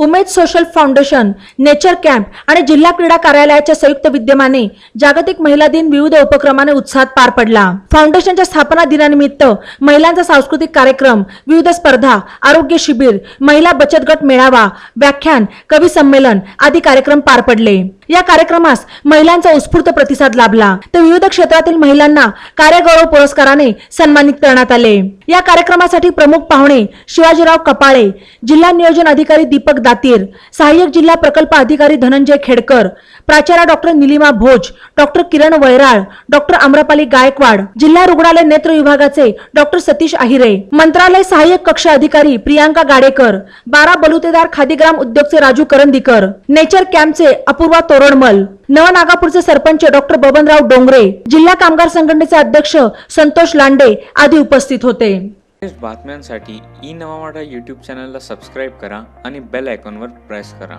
उमेद social foundation, nature camp आणि जिल्हा क्रीडा कार्यालयाच्या संयुक्त विद्यमाने जागतिक महिला दिन विविध उपक्रमाने उत्साहात पार पडला। फाउंडेशनच्या स्थापना दिनानिमित्त महिलांचा सांस्कृतिक कार्यक्रम, विविध स्पर्धा, आरोग्य शिबिर, महिला बचत गट मेळावा, व्याख्यान, कवी संमेलन आदी कार्यक्रम पार पडले। या कार्यक्रमास महिलांचा उत्स्फूर्त प्रतिसाद लाभला। तर विविध क्षेत्रातील महिलांना कार्यगौरव पुरस्काराने सन्मानित करण्यात आले। या कार्यक्रमासाठी प्रमुख पाहुणे शिवाजीराव कपाळे, जिल्हा नियोजन अधिकारी दीपक दातीर, सहाय्यक जिल्हा प्रकल्प अधिकारी धनंजय खेडकर, प्राचार्य डॉक्टर निलिमा भोज, डॉक्टर किरण वैराळ, डॉक्टर आम्रपाली गायकवाड, जिल्हा रुग्णालय नेत्र विभागाचे डॉक्टर सतीश आहिरे, मंत्रालय सहाय्यक कक्ष अधिकारी प्रियांका गाडेकर, 12 बलुतेदार खादीग्राम उद्योगचे राजू करंदीकर, नेचर कॅम्पचे अपूर्वा तोरडमल, नवनागापूरचे सरपंच डॉक्टर बबनराव डोंगरे, जिल्हा कामगार संघटनेचे अध्यक्ष संतोष लांडे आदी उपस्थित होते। बातम्यांसाठी ई नवा मराठा YouTube चॅनलला सबस्क्राइब करा आणि बेल आयकॉनवर प्रेस करा।